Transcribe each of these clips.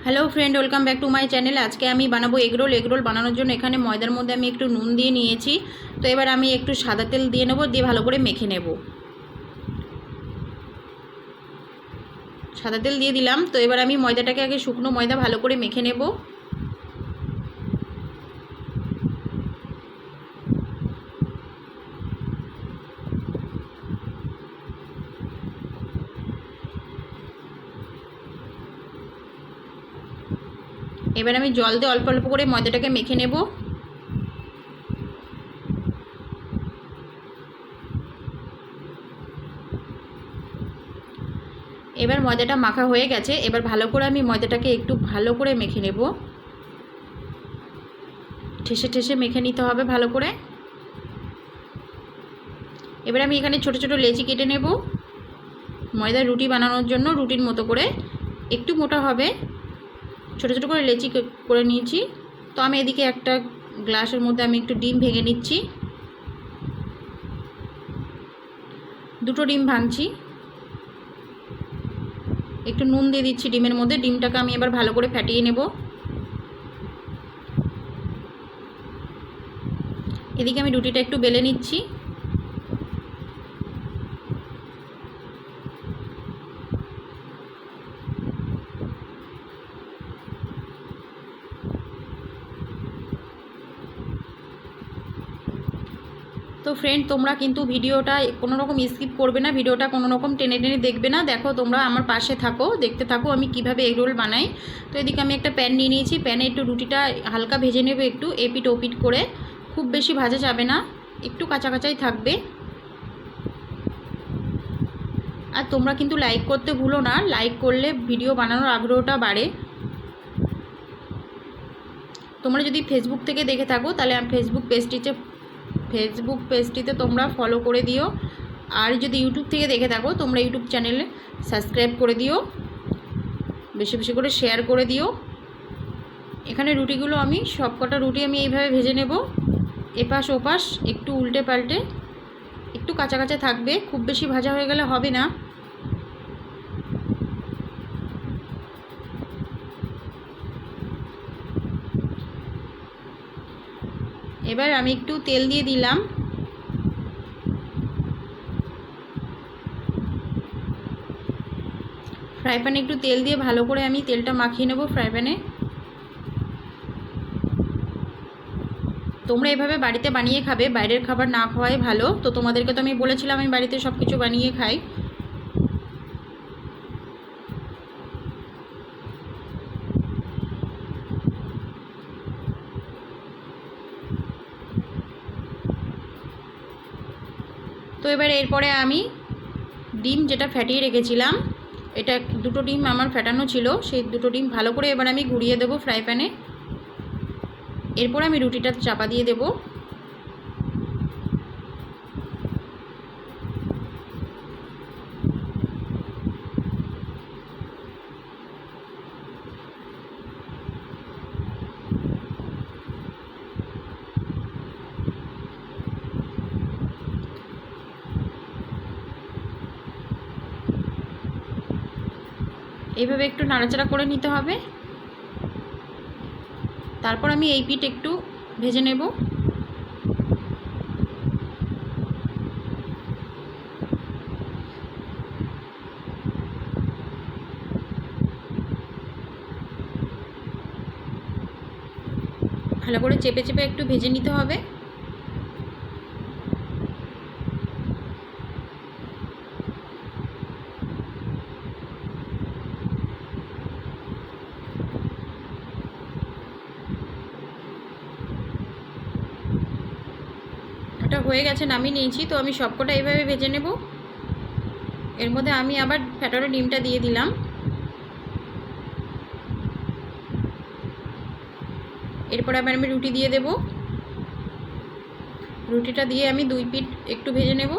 Hello friend, welcome back to my channel. আজকে আমি বানাবো এগরোল। এগরোল বানানোর জন্য এখানে ময়দার মধ্যে আমি একটু নুন দিয়ে নিয়েছি। তো এবার আমি একটু সাদা তেল দিয়ে নেব, দিয়ে ভালো করে মেখে নেব। সাদা তেল দিয়ে দিলাম। তো এবার আমি ময়দাটাকে আগে শুকনো ময়দা ভালো করে মেখে নেব। এবার আমি জল দিয়ে অল্প অল্প করে ময়দাটাকে মেখে নেব। এবার ময়দাটা মাখা হয়ে গেছে। এবার ভালো করে আমি ময়দাটাকে একটু ভালো করে মেখে নেব। ঠেসে ঠেসে মেখে নিতে হবে ভালো করে। এবার আমি এখানে ছোট ছোট লেচি কেটে নেব ময়দার রুটি বানানোর জন্য। রুটির মতো করে, একটু মোটা হবে, ছোট ছোট করে লেচি করে নিয়েছি। তো আমি এদিকে একটা গ্লাসের মধ্যে আমি একটু ডিম ভেঙে নিচ্ছি। দুটো ডিম ভাঙছি। একটু নুন দিয়ে দিচ্ছি ডিমের মধ্যে। ডিমটাকে আমি এবার ভালো করে ফাটিয়ে নেব। এদিকে আমি রুটিটা একটু বেলে নিচ্ছি। তো ফ্রেন্ড, তোমরা কিন্তু ভিডিওটা কোনো রকম স্কিপ করবে না, ভিডিওটা কোনো রকম টেনে টেনে দেখবে না। দেখো, তোমরা আমার পাশে থাকো, দেখতে থাকো আমি কিভাবে এগরোল বানাই। তো এদিকে আমি একটা প্যান নিয়ে নিয়েছি। প্যানে একটু রুটিটা হালকা ভেজে নেব, একটু এপিট ওপিট করে। খুব বেশি ভাজা যাবে না, একটু কাঁচা কাঁচাই থাকবে। আর তোমরা কিন্তু লাইক করতে ভুলো না, লাইক করলে ভিডিও বানানোর আগ্রহটা বাড়ে। তোমরা যদি ফেসবুক থেকে দেখে থাকো তাহলে আমি ফেসবুক পেজটিতে তোমরা ফলো করে দিও। আর যদি ইউটিউব থেকে দেখে থাকো তোমরা ইউটিউব চ্যানেলে সাবস্ক্রাইব করে দিও, বেশি বেশি করে শেয়ার করে দিও। এখানে রুটিগুলো আমি সবকটা রুটি আমি এইভাবে ভেজে নেব, এপাশ ওপাশ একটু উল্টে পাল্টে। একটু কাঁচা কাঁচা থাকবে, খুব বেশি ভাজা হয়ে গেলে হবে না। এবার আমি একটু তেল দিয়ে দিলাম। ফ্রাই প্যানে একটু তেল দিয়ে ভালো করে আমি তেলটা মাখিয়ে নেব ফ্রাই প্যানে। তোমরা এভাবে বাড়িতে বানিয়ে খাবে, বাইরের খাবার না খাওয়াই ভালো। তো তোমাদেরকে তো আমি বলেছিলাম আমি বাড়িতে সব কিছু বানিয়ে খাই। তো এবার এরপরে আমি ডিম যেটা ফাটিয়ে রেখেছিলাম, এটা দুটো ডিম আমার ফাটানো ছিল, সেই দুটো ডিম ভালো করে এবার আমি ঘুরিয়ে দেবো ফ্রাই প্যানে। এরপর আমি রুটিটা চাপা দিয়ে দেব। এইভাবে একটু নাড়াচাড়া করে নিতে হবে। তারপর আমি এই পিঠ একটু ভেজে নেব। ভালো করে চেপে চেপে একটু ভেজে নিতে হবে। এটা হয়ে গেছে, নামিয়ে নিয়েছি। তো আমি সবকটা এইভাবে ভেজে নেব। এর মধ্যে আমি আবার ফ্যাটানো ডিমটা দিয়ে দিলাম। এরপর আবার আমি রুটি দিয়ে দেব। রুটিটা দিয়ে আমি দুই পিঠ একটু ভেজে নেব।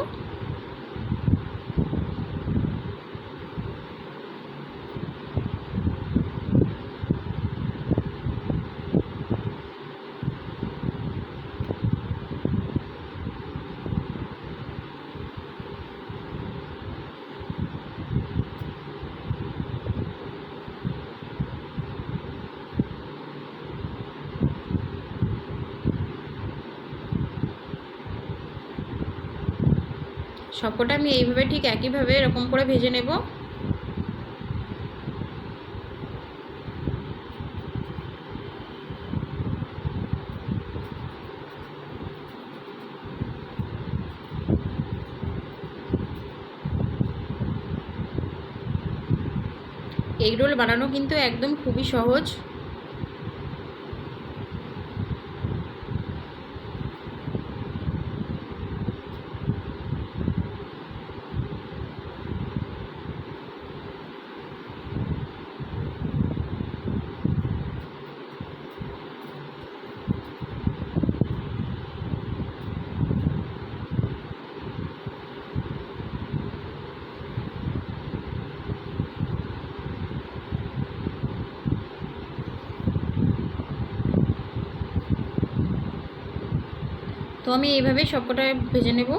সবকটা আমি এইভাবে ঠিক একইভাবে এরকম করে ভেজে নেব। এগ রোল বানানো কিন্তু একদম খুবই সহজ। তো আমি এইভাবে সবকটা ভেজে নেব।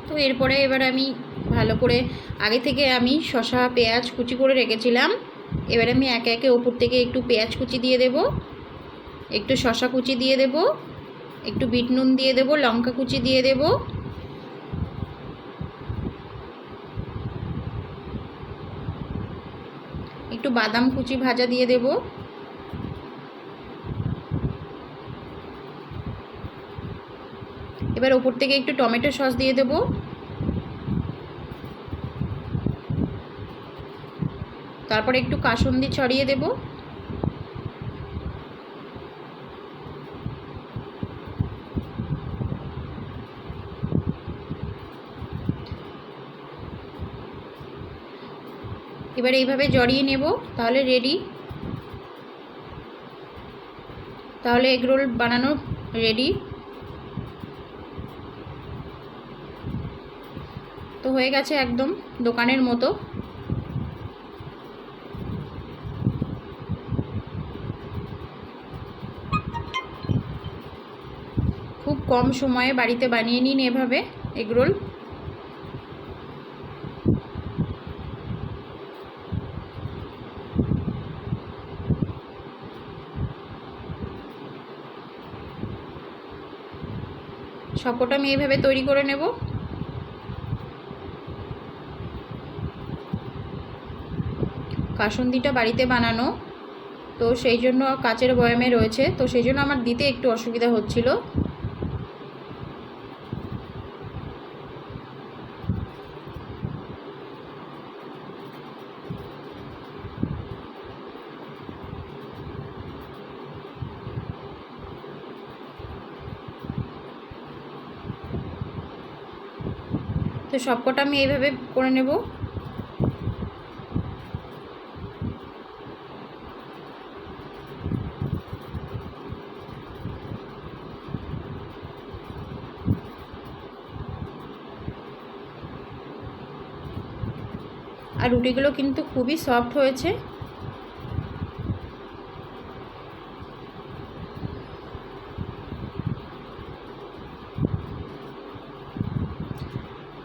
তো এরপরে এবার আমি ভালো করে আগে থেকে আমি শসা পেঁয়াজ কুচি করে রেখেছিলাম। এবার আমি একে একে ওপর থেকে একটু পেঁয়াজ কুচি দিয়ে দেব, একটু শসা কুচি দিয়ে দেব, একটু বিট নুন দিয়ে দেব, লঙ্কা কুচি দিয়ে দেব, একটু বাদাম কুচি ভাজা দিয়ে দেব, এবার ওপর থেকে একটু টমেটো সস দিয়ে দেব, তারপরে একটু কাসুন্দি ছড়িয়ে দেব, এবার এইভাবে জড়িয়ে নেব। তাহলে রেডি, তাহলে এগ রোল বানানো রেডি। তো হয়ে গেছে একদম দোকানের মতো। খুব কম সময়ে বাড়িতে বানিয়ে নিন এভাবে এগ রোল। সবকটা আমি এইভাবে তৈরি করে নেব। কাসুন্দিটা বাড়িতে বানানো, তো সেই জন্য কাচের বয়ামে রয়েছে, তো সেই জন্য আমার দিতে একটু অসুবিধা হচ্ছিল। তো সবকটা আমি এইভাবে করে নেব। আর রুটিগুলো কিন্তু খুবই সফট হয়েছে।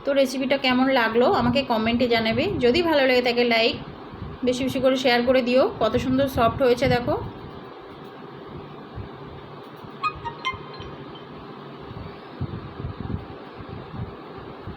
তো রেসিপিটা কেমন লাগলো আমাকে কমেন্টে জানাবে। যদি ভালো লেগে থাকে লাইক, বেশি বেশি করে শেয়ার করে দিও। কত সুন্দর সফট হয়েছে দেখো।